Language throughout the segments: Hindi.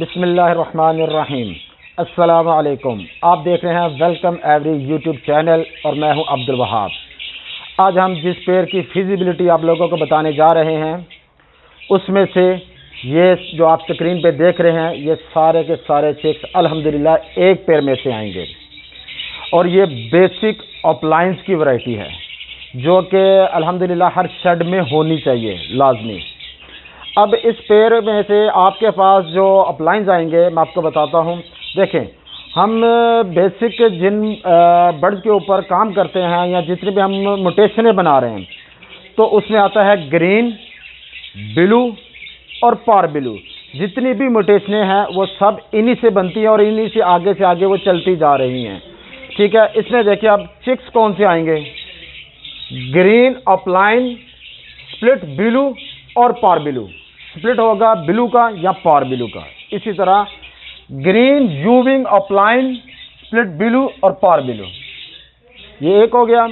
बिस्मिल्लाहिर्रहमानिर्रहीम। अस्सलाम वालेकुम। आप देख रहे हैं वेलकम एवरी यूट्यूब चैनल और मैं हूं अब्दुल वहाब। आज हम जिस पेड़ की फिजिबिलिटी आप लोगों को बताने जा रहे हैं उसमें से ये जो आप स्क्रीन पे देख रहे हैं ये सारे के सारे चिक्स अल्हम्दुलिल्लाह एक पेड़ में से आएंगे और ये बेसिक अपलायंस की वैरायटी है जो कि अल्हम्दुलिल्लाह हर शेड में होनी चाहिए लाजमी। अब इस पेड़ में से आपके पास जो अपलाइंस आएंगे मैं आपको बताता हूँ। देखें, हम बेसिक जिन बर्ड्स के ऊपर काम करते हैं या जितने भी हम म्यूटेशनें बना रहे हैं तो उसमें आता है ग्रीन, ब्लू और पार ब्लू। जितनी भी म्यूटेशनें हैं वो सब इन्हीं से बनती हैं और इन्हीं से आगे वो चलती जा रही हैं। ठीक है, इसमें देखिए अब चिक्स कौन से आएंगे, ग्रीन अपलाइन, स्प्लिट ब्लू और पार ब्लू। स्प्लिट होगा ब्लू का या पार ब्लू का। इसी तरह ग्रीन, यूविंग, अपलाइन, स्प्लिट ब्लू और पार ब्लू, ये एक हो गया।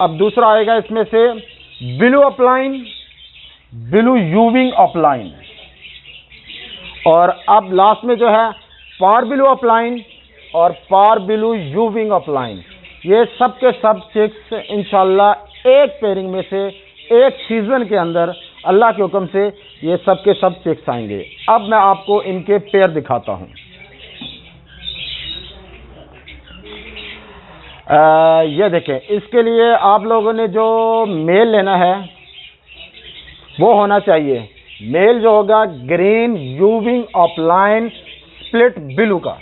अब दूसरा आएगा इसमें से ब्लू अपलाइन, ब्लू यूविंग अपलाइन और अब लास्ट में जो है पार ब्लू अपलाइन और पार ब्लू यूविंग अपलाइन। ये सब के सब चिक्स इंशाल्लाह एक पेयरिंग में से एक सीज़न के अंदर अल्लाह के हुक्म से ये सब के सब चिक्स आएंगे। अब मैं आपको इनके पेयर दिखाता हूँ। ये देखें, इसके लिए आप लोगों ने जो मेल लेना है वो होना चाहिए, मेल जो होगा ग्रीन यूविंग अपलाइन स्प्लिट ब्लू का।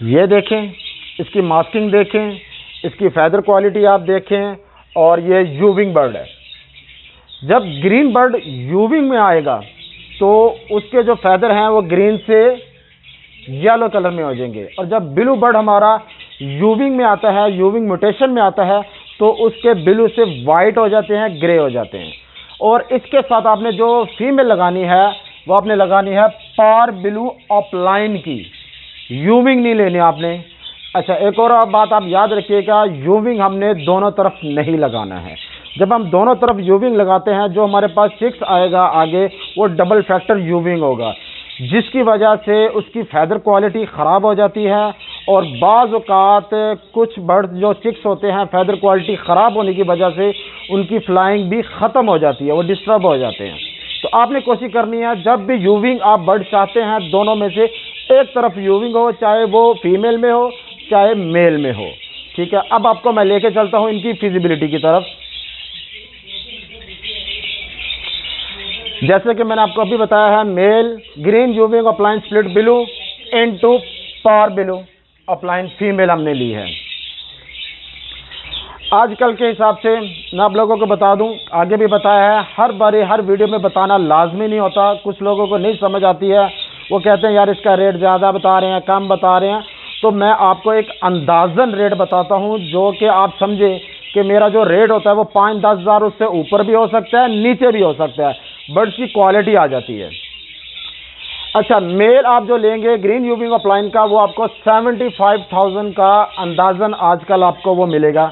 ये देखें, इसकी मास्किंग देखें, इसकी फैदर क्वालिटी आप देखें और ये यूविंग बर्ड है। जब ग्रीन बर्ड यूविंग में आएगा तो उसके जो फैदर हैं वो ग्रीन से येलो कलर में हो जाएंगे और जब ब्लू बर्ड हमारा यूविंग में आता है, यूविंग म्यूटेशन में आता है तो उसके ब्लू से वाइट हो जाते हैं, ग्रे हो जाते हैं। और इसके साथ आपने जो फीमेल लगानी है वो आपने लगानी है पार ब्लू अपलाइन की, यूविंग नहीं लेनी आपने। अच्छा, एक और बात आप याद रखिएगा, यूविंग हमने दोनों तरफ नहीं लगाना है। जब हम दोनों तरफ यूविंग लगाते हैं जो हमारे पास चिक्स आएगा आगे वो डबल फैक्टर यूविंग होगा जिसकी वजह से उसकी फैदर क्वालिटी ख़राब हो जाती है और बाज़ औक़ात कुछ बर्ड जो चिक्स होते हैं फैदर क्वालिटी ख़राब होने की वजह से उनकी फ्लाइंग भी ख़त्म हो जाती है, वो डिस्टर्ब हो जाते हैं। तो आपने कोशिश करनी है जब भी यूविंग आप बर्ड चाहते हैं दोनों में से एक तरफ यूविंग हो, चाहे वो फीमेल में हो चाहे मेल में हो। ठीक है, अब आपको मैं लेके चलता हूं इनकी फिजिबिलिटी की तरफ। जैसे कि मैंने आपको अभी बताया है, mail green यूविंग upline split blue into पार ब्लू अपलाइन फीमेल हमने ली है। आजकल के हिसाब से मैं आप लोगों को बता दूं, आगे भी बताया है, हर बारी हर वीडियो में बताना लाजमी नहीं होता। कुछ लोगों को नहीं समझ आती है, वो कहते हैं यार इसका रेट ज़्यादा बता रहे हैं, कम बता रहे हैं। तो मैं आपको एक अंदाज़न रेट बताता हूं जो कि आप समझे कि मेरा जो रेट होता है वो 5-10 हज़ार उससे ऊपर भी हो सकता है, नीचे भी हो सकता है, बर्ड्स की क्वालिटी आ जाती है। अच्छा, मेल आप जो लेंगे ग्रीन यूविंग अपलाइन का वो आपको 75,000 का अंदाज़न आजकल आपको वो मिलेगा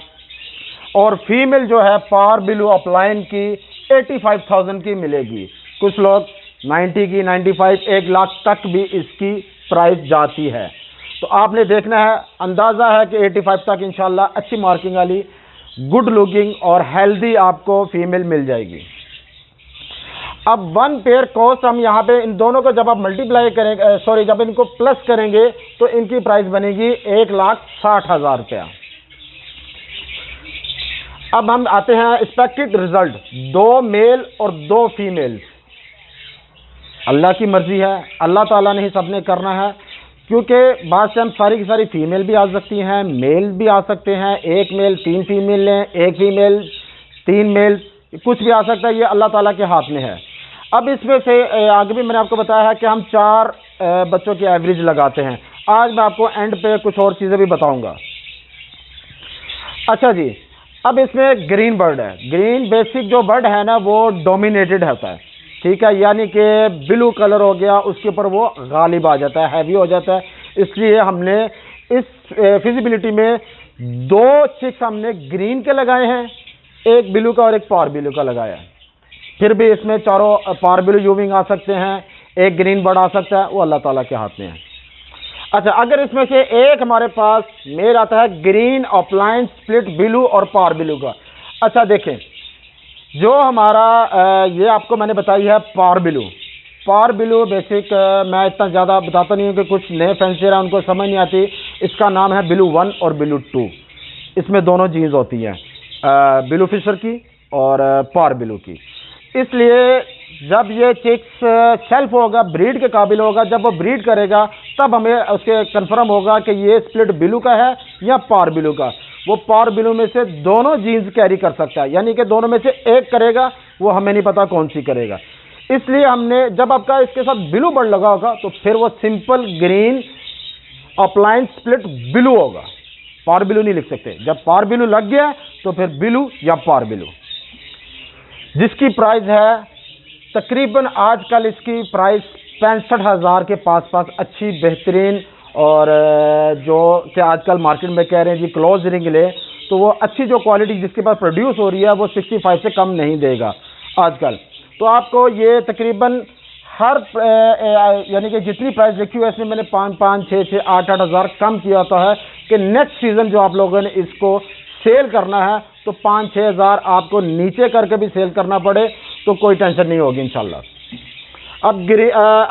और फीमेल जो है पार ब्लू अपलाइन की 85,000 की मिलेगी। कुछ लोग 90 की, 95, 1 लाख तक भी इसकी प्राइस जाती है। तो आपने देखना है, अंदाज़ा है कि 85 तक इंशाल्लाह अच्छी मार्किंग वाली गुड लुकिंग और हेल्दी आपको फीमेल मिल जाएगी। अब वन पेयर कॉस्ट हम यहाँ पे इन दोनों को जब आप मल्टीप्लाई करेंगे, जब इनको प्लस करेंगे तो इनकी प्राइस बनेगी 1,60,000 रुपया। अब हम आते हैं एक्सपेक्टेड रिजल्ट, 2 मेल और 2 फीमेल। अल्लाह की मर्जी है, अल्लाह ताला ने ही सबने करना है, क्योंकि बाद से हम सारी की सारी फीमेल भी आ सकती हैं, मेल भी आ सकते हैं। 1 मेल 3 फीमेल लें, 1 फीमेल 3 मेल, कुछ भी आ सकता है, ये अल्लाह ताला के हाथ में है। अब इसमें से आगे भी मैंने आपको बताया है कि हम 4 बच्चों की एवरेज लगाते हैं। आज मैं आपको एंड पे कुछ और चीज़ें भी बताऊंगा। अच्छा जी, अब इसमें ग्रीन बर्ड है। ग्रीन बेसिक जो बर्ड है ना वो डोमिनेटेड होता है, ठीक है, यानी कि ब्लू कलर हो गया उसके ऊपर वो गालिब आ जाता है, हैवी हो जाता है। इसलिए हमने इस फिजिबिलिटी में 2 चिक्स हमने ग्रीन के लगाए हैं, एक ब्लू का और एक पार ब्लू का लगाया है। फिर भी इसमें चारों पार ब्लू यूविंग आ सकते हैं, एक ग्रीन बर्ड आ सकता है, वो अल्लाह ताला के हाथ में है। अच्छा, अगर इसमें से एक हमारे पास मेल आता है ग्रीन अपलाइन स्प्लिट ब्लू और पार ब्लू का। अच्छा देखें, जो हमारा ये आपको मैंने बताई है पार ब्लू। पार ब्लू बेसिक मैं इतना ज़्यादा बताता नहीं हूँ कि कुछ नए फैंसियर हैं उनको समझ नहीं आती। इसका नाम है ब्लू 1 और ब्लू 2। इसमें दोनों जीन्स होती हैं, ब्लू फिशर की और पार ब्लू की। इसलिए जब ये चिक्स सेल्फ होगा, ब्रीड के काबिल होगा, जब वो ब्रीड करेगा तब हमें उसके कंफर्म होगा कि ये स्प्लिट ब्लू का है या पार ब्लू का। वो पार ब्लू में से दोनों जीन्स कैरी कर सकता है, यानी कि दोनों में से एक करेगा, वो हमें नहीं पता कौन सी करेगा। इसलिए हमने जब आपका इसके साथ ब्लू बर्ड लगा होगा तो फिर वो simple green upline split blue होगा, पार ब्लू नहीं लिख सकते। जब पार ब्लू लग गया तो फिर ब्लू या पार ब्लू, जिसकी प्राइस है तकरीबन आजकल इसकी प्राइस 65,000 के पास अच्छी बेहतरीन। और जो कि आजकल मार्केट में कह रहे हैं जी क्लोज रिंग ले, तो वो अच्छी जो क्वालिटी जिसके पास प्रोड्यूस हो रही है वो 65 से कम नहीं देगा आजकल। तो आपको ये तकरीबन हर यानी कि जितनी प्राइस लिखी हुई है इसमें मैंने 5-5, 6-6, 8-8 हज़ार कम किया होता है कि नेक्स्ट सीज़न जो आप लोगों ने इसको सेल करना है तो 5-6 हज़ार आपको नीचे करके भी सेल करना पड़े तो कोई टेंशन नहीं होगी इंशाल्लाह।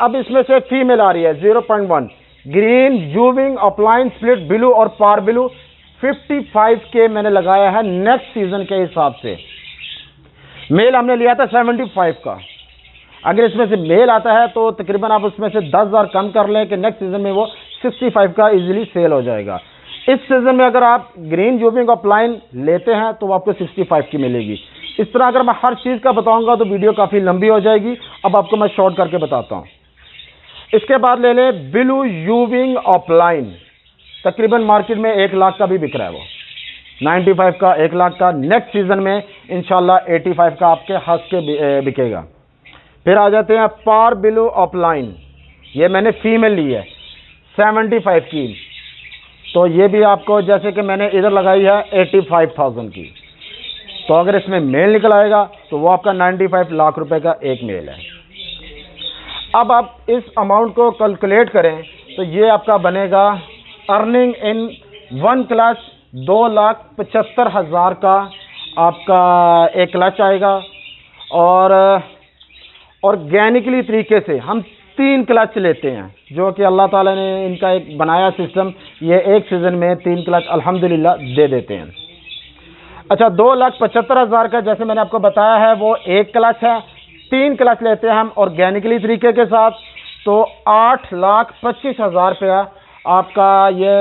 अब इसमें से फीमेल आ रही है 0.1 ग्रीन यूविंग अपलाइन स्प्लिट ब्लू और पार ब्लू 55 के मैंने लगाया है नेक्स्ट सीजन के हिसाब से। मेल हमने लिया था 75 का। अगर इसमें से मेल आता है तो तकरीबन आप उसमें से 10,000 कम कर लें कि नेक्स्ट सीजन में वो 65 का इजीली सेल हो जाएगा। इस सीजन में अगर आप ग्रीन यूविंग अपलाइन लेते हैं तो आपको 65 की मिलेगी। इस तरह अगर मैं हर चीज़ का बताऊंगा तो वीडियो काफ़ी लंबी हो जाएगी। अब आपको मैं शॉर्ट करके बताता हूं। इसके बाद ले लें ब्लू यूविंग अपलाइन, तकरीबन मार्केट में 1 लाख का भी बिक रहा है, वो 95 का, 1 लाख का। नेक्स्ट सीजन में इंशाल्लाह 85 का आपके हंस के बिकेगा। फिर आ जाते हैं पार ब्लू अपलाइन, ये मैंने फीमेल ली है 75 की, तो ये भी आपको जैसे कि मैंने इधर लगाई है 85,000 की। तो अगर इसमें मेल निकल आएगा तो वो आपका 95 लाख रुपए का एक मेल है। अब आप इस अमाउंट को कैलकुलेट करें तो ये आपका बनेगा अर्निंग इन 1 क्लच 2,75,000 का आपका एक क्लच आएगा। और ऑर्गेनिकली तरीके से हम 3 क्लच लेते हैं जो कि अल्लाह ताला ने इनका एक बनाया सिस्टम, ये एक सीज़न में 3 क्लच अल्हम्दुलिल्लाह दे देते हैं। अच्छा, 2,75,000 का जैसे मैंने आपको बताया है वो एक क्लच है। 3 क्लच लेते हैं हम ऑर्गेनिकली तरीके के साथ तो 8,25,000 रुपया आपका ये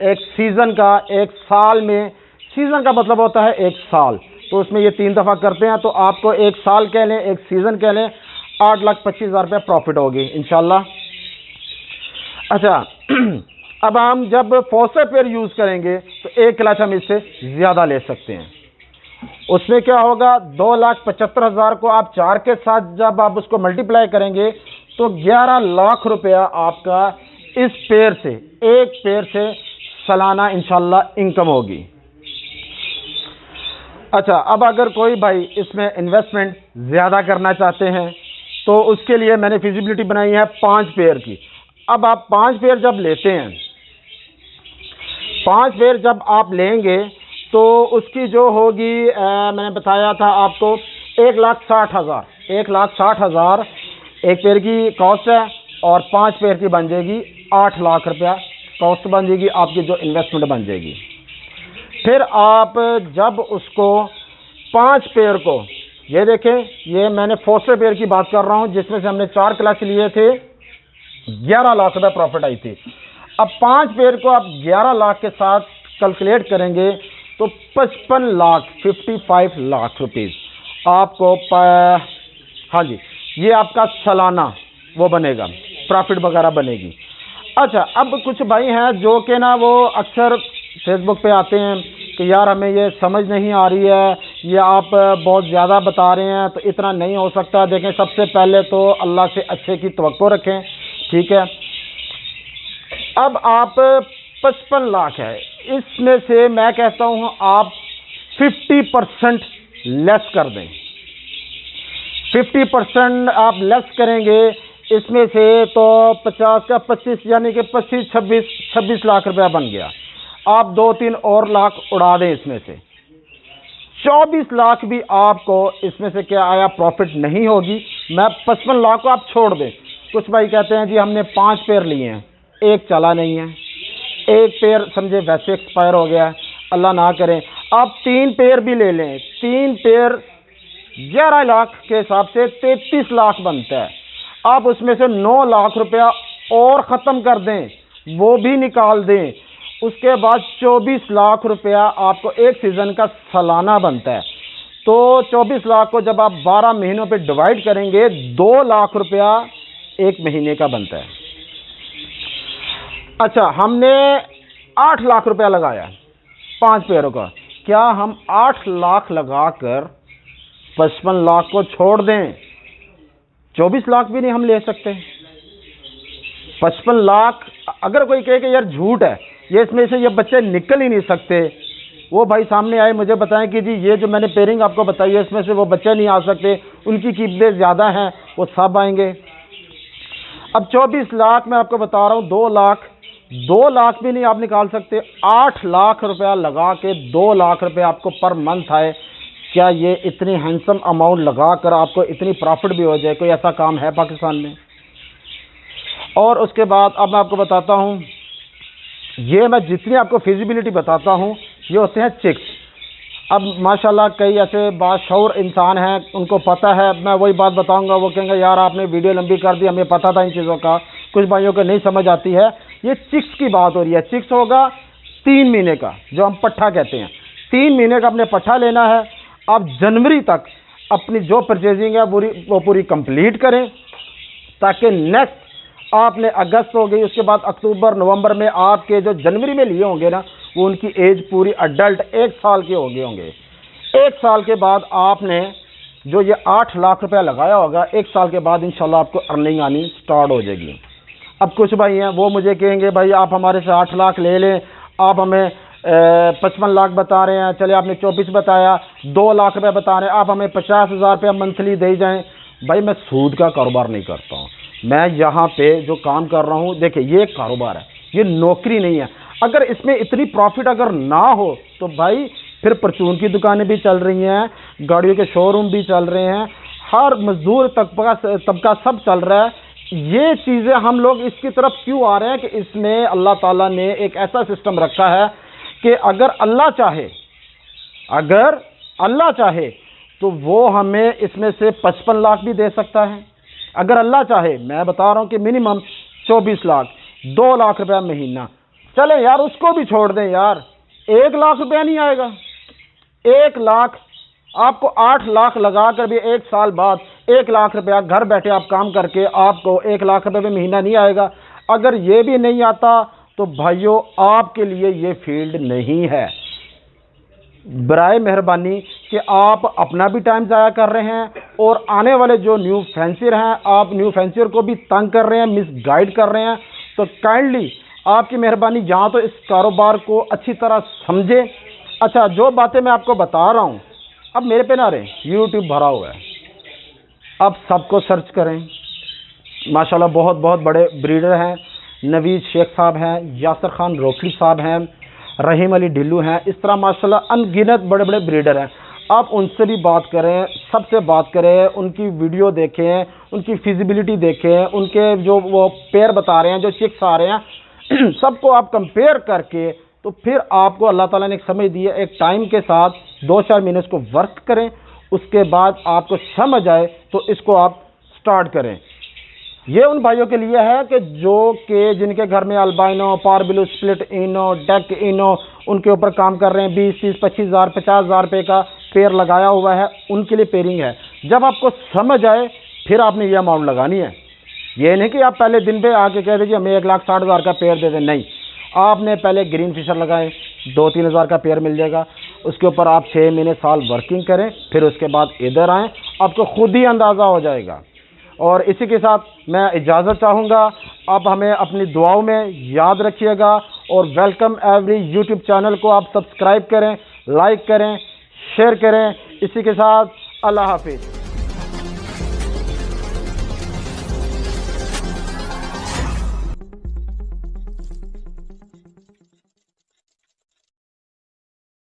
एक सीज़न का, एक साल में, सीज़न का मतलब होता है 1 साल, तो उसमें ये 3 दफ़ा करते हैं तो आपको 1 साल कह लें, एक सीज़न कह लें, 8,25,000 रुपया प्रॉफिट होगी इंशाल्लाह। अच्छा अब हम जब फॉस्टर पेयर यूज़ करेंगे तो एक क्लच हम इससे ज़्यादा ले सकते हैं। उसमें क्या होगा, 2,75,000 को आप 4 के साथ जब आप उसको मल्टीप्लाई करेंगे तो 11 लाख रुपया आपका इस पेयर से, एक पेयर से सालाना इंशाल्लाह इनकम होगी। अच्छा, अब अगर कोई भाई इसमें इन्वेस्टमेंट ज़्यादा करना चाहते हैं तो उसके लिए मैंने फिजिबिलिटी बनाई है 5 पेयर की। अब आप 5 पेयर जब लेते हैं, 5 पेयर जब आप लेंगे तो उसकी जो होगी मैंने बताया था आपको 1,60,000, 1,60,000 एक पेयर की कॉस्ट है और 5 पेयर की बन जाएगी 8 लाख रुपया कॉस्ट बन जाएगी, आपकी जो इन्वेस्टमेंट बन जाएगी। फिर आप जब उसको 5 पेयर को, ये देखें ये मैंने फॉस्टर पेयर की बात कर रहा हूँ जिसमें से हमने 4 क्लच लिए थे, 11 लाख रुपये प्रॉफिट आई थी। अब 5 पेयर को आप 11 लाख के साथ कैलकुलेट करेंगे तो 55 लाख रुपीज़ आपको हाँ जी, ये आपका सालाना वो बनेगा, प्रॉफिट वगैरह बनेगी। अच्छा, अब कुछ भाई हैं जो कि ना वो अक्सर फेसबुक पे आते हैं कि यार हमें ये समझ नहीं आ रही है, ये आप बहुत ज़्यादा बता रहे हैं तो इतना नहीं हो सकता। देखें, सबसे पहले तो अल्लाह से अच्छे की तवक्को रखें, ठीक है। अब आप 55 लाख है, इसमें से मैं कहता हूँ आप 50% लेस कर दें। 50% आप लेस करेंगे इसमें से तो 50 का 25 यानी कि 26 लाख रुपया बन गया। आप 2-3 और लाख उड़ा दें, इसमें से 24 लाख भी आपको इसमें से क्या आया, प्रॉफिट नहीं होगी। मैं 55 लाख को आप छोड़ दें। कुछ भाई कहते हैं जी हमने 5 पेयर लिए हैं, एक चला नहीं है, एक पेयर समझे वैसे एक्सपायर हो गया है, अल्लाह ना करे। आप 3 पेयर भी ले लें, 3 पेयर 11 लाख के हिसाब से 33 लाख बनता है। आप उसमें से 9 लाख रुपया और ख़त्म कर दें, वो भी निकाल दें, उसके बाद 24 लाख रुपया आपको एक सीज़न का सालाना बनता है। तो 24 लाख को जब आप 12 महीनों पे डिवाइड करेंगे, 2 लाख रुपया एक महीने का बनता है। अच्छा, हमने 8 लाख रुपया लगाया 5 पेयरों का, क्या हम 8 लाख लगाकर 55 लाख को छोड़ दें? 24 लाख भी नहीं हम ले सकते। 55 लाख अगर कोई कहे कि यार झूठ है, ये इसमें से ये बच्चे निकल ही नहीं सकते, वो भाई सामने आए मुझे बताएं कि जी ये जो मैंने पेयरिंग आपको बताई है इसमें से वो बच्चे नहीं आ सकते, उनकी कीमतें ज़्यादा हैं, वो सब आएंगे। अब 24 लाख मैं आपको बता रहा हूँ, 2 लाख भी नहीं आप निकाल सकते। 8 लाख रुपया लगा के 2 लाख रुपया आपको पर मंथ आए, क्या ये इतनी हैंडसम अमाउंट लगा कर आपको इतनी प्रॉफिट भी हो जाए? कोई ऐसा काम है पाकिस्तान में? और उसके बाद अब मैं आपको बताता हूँ, ये मैं जितनी आपको फिजिबिलिटी बताता हूँ ये होते हैं चिक्स। अब माशाल्लाह कई ऐसे बाशऊर इंसान हैं, उनको पता है, मैं वही बात बताऊंगा, वो कहेंगे यार आपने वीडियो लंबी कर दी, हमें पता था इन चीज़ों का। कुछ भाइयों को नहीं समझ आती है। ये चिक्स की बात हो रही है। चिक्स होगा 3 महीने का, जो हम पट्ठा कहते हैं। 3 महीने का अपने पट्ठा लेना है। आप जनवरी तक अपनी जो परचेजिंग है वो पूरी कंप्लीट करें, ताकि नेक्स्ट आपने अगस्त हो गई, उसके बाद अक्टूबर नवंबर में आपके जो जनवरी में लिए होंगे ना, वो उनकी एज पूरी अडल्ट 1 साल के हो गए होंगे। 1 साल के बाद आपने जो ये 8 लाख रुपया लगाया होगा, 1 साल के बाद इंशाल्लाह आपको अर्निंग आनी स्टार्ट हो जाएगी। अब कुछ भाई हैं वो मुझे कहेंगे भाई आप हमारे से 8 लाख ले लें, आप हमें 55 लाख बता रहे हैं, चले आपने 24 बताया, 2 लाख रुपये बता रहे हैं, आप हमें 50,000 रुपया मंथली दे जाएं। भाई मैं सूद का कारोबार नहीं करता हूँ, मैं यहाँ पे जो काम कर रहा हूँ, देखिए ये एक कारोबार है, ये नौकरी नहीं है। अगर इसमें इतनी प्रॉफिट अगर ना हो तो भाई फिर परचून की दुकानें भी चल रही हैं, गाड़ियों के शोरूम भी चल रहे हैं, हर मजदूर तबका सब चल रहा है। ये चीज़ें हम लोग इसकी तरफ क्यों आ रहे हैं कि इसमें अल्लाह ताला ने एक ऐसा सिस्टम रखा है कि अगर अल्लाह चाहे तो वो हमें इसमें से 55 लाख भी दे सकता है। अगर अल्लाह चाहे, मैं बता रहा हूँ कि मिनिमम 24 लाख, 2 लाख रुपया महीना। चले यार उसको भी छोड़ दें यार, 1 लाख रुपया नहीं आएगा। 1 लाख आपको 8 लाख लगा कर भी 1 साल बाद 1 लाख रुपया घर बैठे आप काम करके आपको 1 लाख रुपये भी महीना नहीं आएगा। अगर ये भी नहीं आता तो भाइयों आपके लिए ये फील्ड नहीं है। बराए मेहरबानी कि आप अपना भी टाइम ज़ाया कर रहे हैं और आने वाले जो न्यू फैंसियर हैं, आप न्यू फैंसियर को भी तंग कर रहे हैं, मिसगाइड कर रहे हैं। तो काइंडली आपकी मेहरबानी यहाँ तो इस कारोबार को अच्छी तरह समझें। अच्छा, जो बातें मैं आपको बता रहा हूँ, अब मेरे पे ना रहे, यूट्यूब भरा हुआ है, अब सबको सर्च करें। माशाल्लाह बहुत बहुत बड़े ब्रीडर हैं, नवीद शेख साहब हैं, यासर खान रोखली साहब हैं, रहीम अली ढिल्लू हैं, इस तरह माशाल्लाह अनगिनत बड़े बड़े ब्रीडर हैं। आप उनसे भी बात करें, सबसे बात करें, उनकी वीडियो देखें, उनकी फिजिबिलिटी देखें, उनके जो वो पेयर बता रहे हैं, जो चिक्स आ रहे हैं, सबको आप कंपेयर करके तो फिर आपको अल्लाह ताला ने एक समझ दी है, एक टाइम के साथ 2-4 महीने इसको वर्क करें, उसके बाद आपको समझ आए तो इसको आप स्टार्ट करें। ये उन भाइयों के लिए है कि जिनके घर में अल्बाइनो, पारबिलो, स्प्लिट इनो, डेक इनो, उनके ऊपर काम कर रहे हैं, 20, 30, 25,000, 50,000 रुपये का पेयर लगाया हुआ है, उनके लिए पेयरिंग है। जब आपको समझ आए फिर आपने ये अमाउंट लगानी है। ये नहीं कि आप पहले दिन पे आके कह दीजिए हमें 1,60,000 का पेयर दे दें, नहीं। आपने पहले ग्रीन फिशर लगाए, 2-3 हज़ार का पेयर मिल जाएगा, उसके ऊपर आप 6 महीने साल वर्किंग करें, फिर उसके बाद इधर आएँ, आपको खुद ही अंदाज़ा हो जाएगा। और इसी के साथ मैं इजाज़त चाहूँगा, आप हमें अपनी दुआओं में याद रखिएगा और वेलकम एवरी यूट्यूब चैनल को आप सब्सक्राइब करें, लाइक करें, शेयर करें। इसी के साथ अल्लाह हाफिज़।